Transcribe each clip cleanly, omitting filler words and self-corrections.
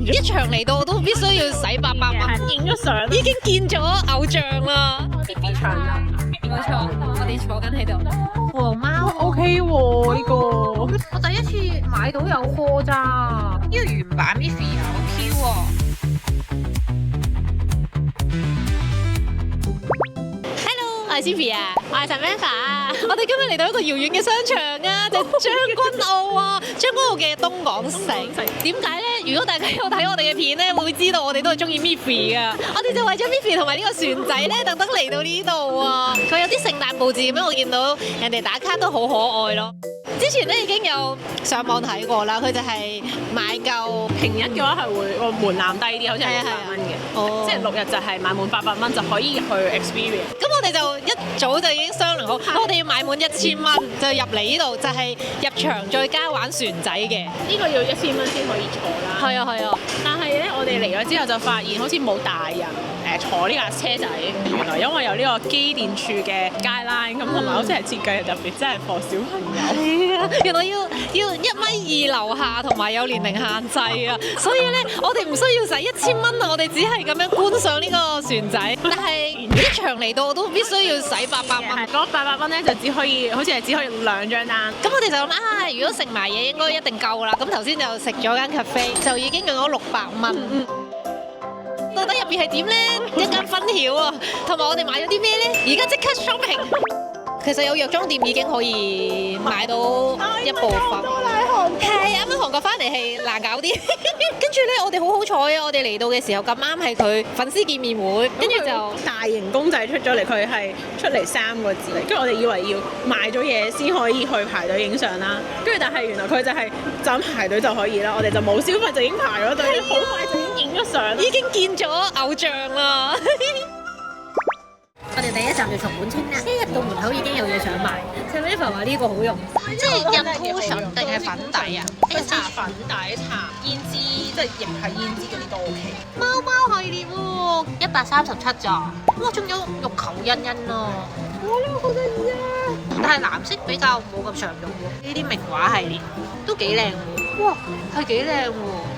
一場嚟到都必須要使800蚊，影咗相，已經見咗偶像啦。啲場啦，冇錯，我哋坐緊喺度。黃貓 OK 喎呢個，我第一次買到有貨咋，呢個原版 Miffy 好 Q 喎。Hello，我係 Sophia，我係 Samantha。我哋今日嚟到一個遙遠嘅商場啊，就係將軍澳啊，將軍澳嘅東港城。點解咧？如果大家有睇我哋嘅片咧，會知道我哋都係中意 Miffy 噶。我哋就為咗 Miffy 同埋呢個船仔咧，特登嚟到呢度啊。佢有啲聖誕佈置咁樣，我見到人哋打卡都好可愛咯。之前咧已經有上網睇過啦，佢就係買夠平日嘅話係會個門檻低啲，好似係800蚊嘅，哦，即係6日就係買滿800蚊就可以去 experience。咁我哋就一早就已經商量好，我哋要買滿1000蚊就入嚟呢度，就係入場再加玩船仔嘅。呢個要1000蚊先可以坐啦。係啊係啊，但係咧，我哋嚟咗之後就發現好似冇大人坐呢架車仔。原來因為有呢個機電處嘅 guideline，咁同埋好似係設計特別，真係 for 小朋友。係啊，原來要1.2米樓下，同埋有年齡限制啊，所以咧我哋唔需要使1000蚊啊，我哋只係咁樣觀賞呢個船仔。但係一場嚟到都必須要使800蚊。嗰800蚊咧就只可以，好似係只可以2張單。咁我哋就諗啊，如果食埋嘢應該一定夠啦。咁頭先就食咗間 cafe，就已經用咗600蚊。到底入邊係點咧？一間分曉啊！同埋我哋買咗啲咩咧？而家即刻 shopping。其實有藥妝店已經可以買到一部分。係啱啱韓國翻嚟係難搞啲。跟住咧，我哋好好彩啊！我哋嚟到嘅時候咁啱係佢粉絲見面會，跟住就大型公仔出咗嚟，佢係出嚟3個字，跟住我哋以為要買咗嘢先可以去排隊影相啦。跟住但係原來佢就係就咁排隊就可以啦，我哋就冇消費就已經排咗隊，好快就已經影咗相，已經見咗偶像啦。我哋第一站就松本清啦，一入到門口已經有嘢想買。Samantha 話呢個好用，即係入 cushion 定係粉底啊？佢搽粉底、搽胭脂，即係液體胭脂嗰啲都 OK。貓貓系列喎，137咋？哇，仲有肉球欣欣啊！哇，呢個好得意啊！但係藍色比較冇咁常用喎。呢啲名畫系列都幾靚喎。哇，係幾靚喎！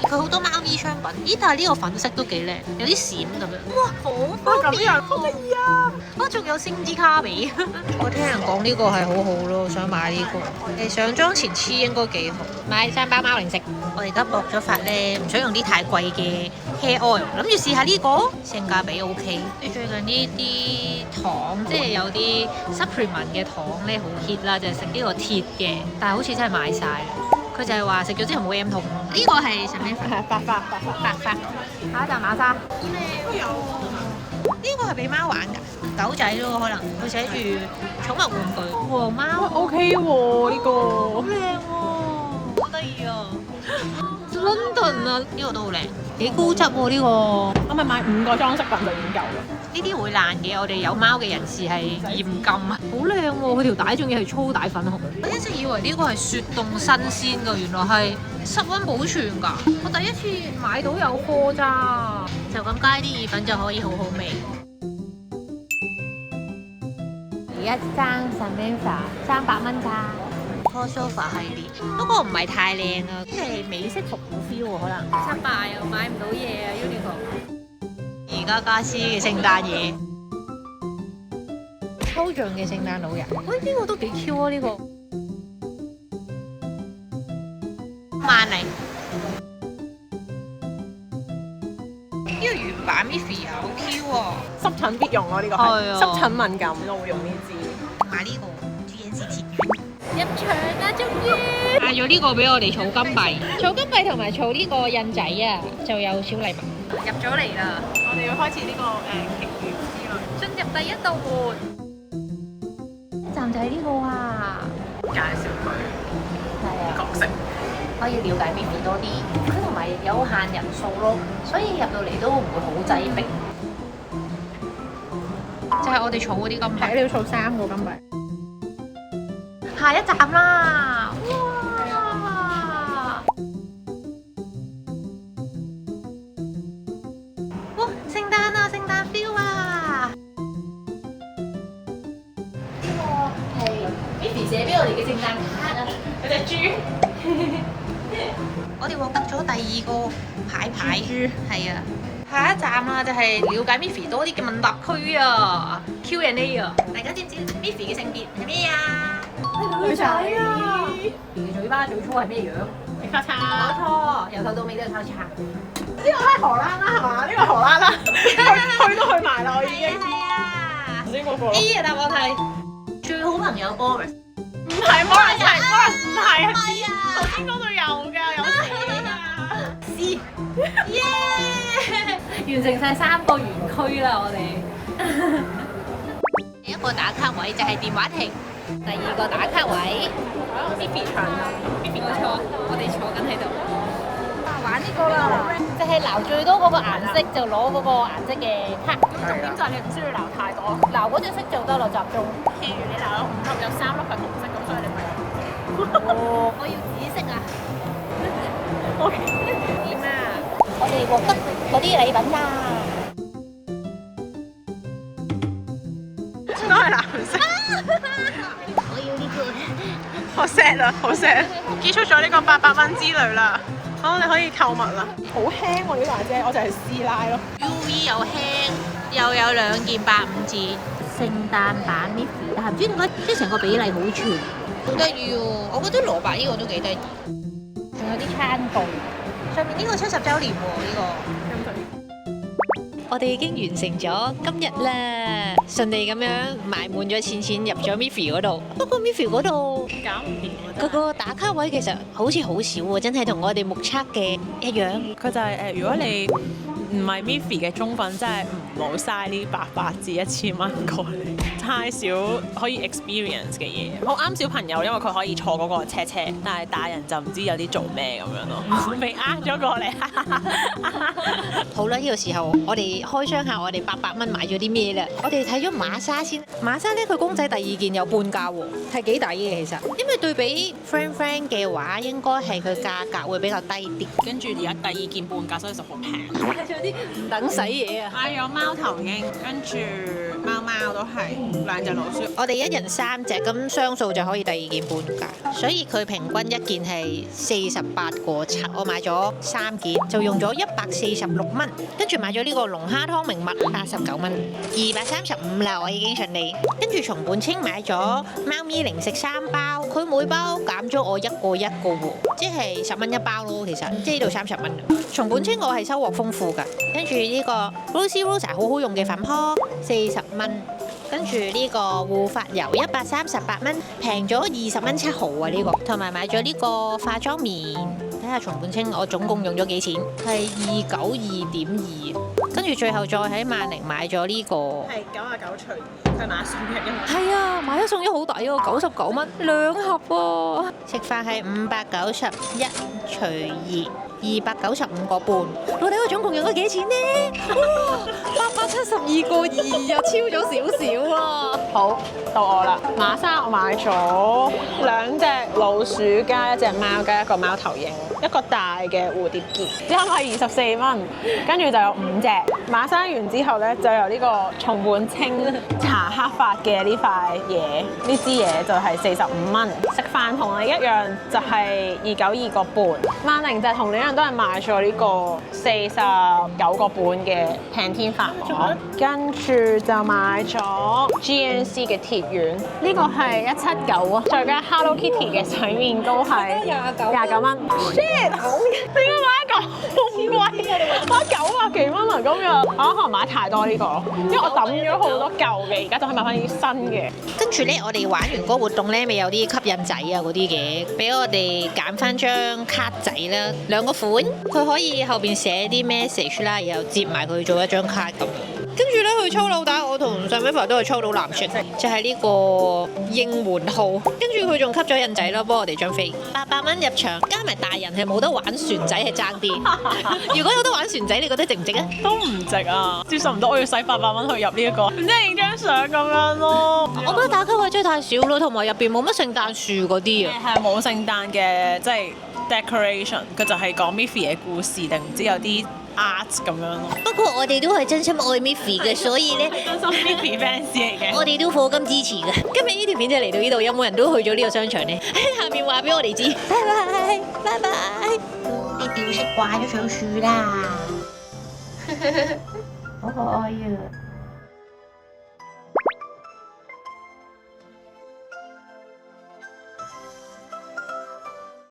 佢好多貓咪商品。咦，但係呢個粉色都幾靚，有啲閃咁樣。哇，好方便喎！好得意啊！哇，仲有星之卡比。我聽人講呢個係好好咯，想買呢個。上妝前黐應該幾好。買3包貓零食。我哋而家薄咗髮咧，唔想用啲太貴嘅 hair oil，諗住試下呢個，性價比 OK。最近呢啲糖，即係有啲 supplement 嘅糖咧，好 hit 啦，就係食呢個鐵嘅，但係好似真係賣晒啦。佢就係話食咗之後冇 M 痛。呢個係什麼花？白髮。下一站馬莎。都有。呢個係俾貓玩㗎，狗仔咯可能。佢寫住寵物玩具。黃貓 OK 喎呢個。好靚喎，好得意啊！London 啊，呢個都好靚，幾高質喎呢個。我咪買5個裝飾品就已經夠啦。呢啲會爛嘅，我哋有貓嘅人士係嚴禁啊！好靚喎，佢條帶仲要係粗帶粉紅。我一直以為呢個係雪凍新鮮㗎，原來係室溫保存㗎。我第一次買到有貨咋，就咁加啲意粉就可以好好味。而家爭 Samantha 300蚊咋 ？Crossover 系列，不過唔係太靚啊，即係美式復古 feel 喎，可能失敗又買唔到嘢啊 Uniqlo。而家家私嘅聖誕嘢，抽象嘅聖誕老人，喂，呢個都幾 Q 啊！呢個萬寧，呢個原版 Miffy 好 Q 喎，濕疹必用咯呢個係，濕疹敏感我會用呢支。買呢個 GNC 鐵入場啦，終於買咗呢個俾我哋儲金幣，儲金幣同埋儲呢個印仔啊，就有小禮物。入咗嚟啦，我哋要開始呢個奇緣之旅，進入第一道門。站就係呢個啊，介紹佢係啊，角色，可以了解 Miffy 多啲。佢同埋有限人數咯，所以入到嚟都唔會好擠迫。就係我哋儲嗰啲金幣，係你要儲3個金幣。下一站啦！哇！聖誕啊，聖誕 feel 啊！呢個係 Miffy 寫俾我哋嘅聖誕卡啊，有隻豬。我哋獲得咗第2個牌，豬係啊。下一站啊，就係了解 Miffy 多啲嘅問答區啊 ，Q&A 啊。大家知唔知 Miffy 嘅性別係咩啊？女仔啊！佢嘴巴最初係咩樣？叉叉，冇錯，由頭到尾都係叉叉。呢個係荷蘭啦，係嘛？呢個荷蘭啦，去都去埋啦，我已經。係啊。頭先嗰個 A 嘅答案係最好朋友 Boris。唔係 Boris，係 Boris，唔係啊！係啊。頭先嗰度有㗎，有寫㗎。C。耶！完成晒3個園區啦，我哋。第一個打卡位就係電話亭，第2個打卡位。Miffy 場啊，Miffy 冇錯，我哋坐緊喺度。玩呢個啦，就係撈最多嗰個顏色就攞嗰個顏色嘅卡。重點就係你唔需要撈太多，撈嗰隻色就得啦，集中。譬如你撈咗5粒，有3粒係紅色，咁所以你咪哦，我要紫色啊！ OK。點啊？我哋獲得嗰啲禮品啦。都係藍色。我要呢個。好 sad 啊，好 sad！結束咗呢個800蚊之旅啦。好，你可以購物啦。好輕喎呢個姐，我就係師奶咯。UV 又輕，又有2件85折，聖誕版 Miffy，但係唔知點解即係成個比例好全，好得意喎！我覺得蘿蔔呢個都幾得意，仲有啲餐具，上面呢個70週年喎呢個。我哋已經完成咗今日啦，順利咁樣買滿咗錢入咗 Miffy 嗰度。不過 Miffy 嗰度搞唔掂啊！嗰個打卡位其實好似好少喎，真係同我哋目測嘅一樣。佢就係如果你唔係 Miffy 嘅忠粉，真係唔好嘥呢800至1000蚊過嚟，太少可以 experience 嘅嘢。好啱小朋友，因為佢可以坐嗰個車，但係大人就唔知有啲做咩咁樣咯，被呃咗過嚟。好啦，呢個時候我哋開箱下我哋800蚊買咗啲咩啦。我哋睇咗馬莎先，馬莎咧佢公仔第2件有半價喎，係幾抵嘅其實。因為對比 Friend 嘅話，應該係佢價格會比較低啲。跟住而家第2件半價，所以就好平。買咗啲唔等使嘢啊！買咗貓頭鷹，跟住貓都係2隻老鼠。我哋一人3隻，咁雙數就可以第2件半價，所以佢平均一件係48個7。我買咗3件，就用咗146蚊。跟住買咗呢個龍蝦湯明蜜89蚊，235啦，我已經順利。跟住松本清買咗貓咪零食3包，佢每包減咗我1個喎，即係10蚊1包咯。其實即係呢度30蚊。松本清我係收穫豐富㗎。跟住呢個 Rosie Rosa 好好用嘅粉撲40蚊。跟住呢個護髮油138蚊，平咗20蚊7毫啊呢個。同埋買咗呢個化妝棉，睇下松本清我總共用咗幾錢，係292.2。跟住最後再喺萬寧買咗呢個，係99除2，佢買送1因為。係啊，買咗送1好抵喎，99蚊2盒喎。食飯係591除2。295個半，到底我總共用咗幾錢呢？哇，872個2啊，超咗少少啊！好，到我啦。馬莎我買咗2隻老鼠加1隻貓加1個貓頭鷹，一個大嘅蝴蝶結，只係24蚊。跟住就有5隻。馬莎完之後咧，就有呢個松本清茶黑髮嘅呢塊嘢，呢支嘢就係45蚊。食飯同你一樣，就係292個半。萬寧就同你一樣都係買咗呢個49個半嘅平天髮膜，跟住就買咗 GNC 嘅鐵丸，呢個係179啊，再加 Hello Kitty 嘅洗面膏係29蚊。Shit！ 點解買一個咁貴啊？買90幾蚊啊！今日我可能買太多呢個，因為我抌咗好多舊嘅，而家就可以買翻啲新嘅。跟住咧，我哋玩完嗰個活動咧，咪有啲吸引仔啊嗰啲嘅，俾我哋揀翻張卡仔啦，2個款，佢可以後邊寫啲 message 啦，然後接埋佢做一張卡咁。跟住咧，佢抽扭蛋，我同上尾朋友都係抽到藍色，就係呢個應援號。跟住佢仲吸咗印仔咯，幫我哋張飛。800蚊入場，加埋大人係冇得玩船仔，係爭啲。如果有得玩船仔，你覺得值唔值啊？都唔值啊！接受唔到，我要使800蚊去入呢一個，唔知係影張相咁樣咯。我覺得打卡位真係太少咯，同埋入邊冇乜聖誕樹嗰啲啊。係冇聖誕嘅，即係 decoration，佢就係講 Miffy 嘅故事，定唔知有啲 art 咁樣咯。不過我哋都係真心愛 Miffy 嘅，所以咧，真心 Miffy fans 嚟嘅。我哋都課金支持嘅。今日呢條片就嚟到呢度，有冇人都去咗呢個商場呢？喺下面話俾我哋知。拜拜，拜拜。吊飾掛咗上樹啦，好可愛啊！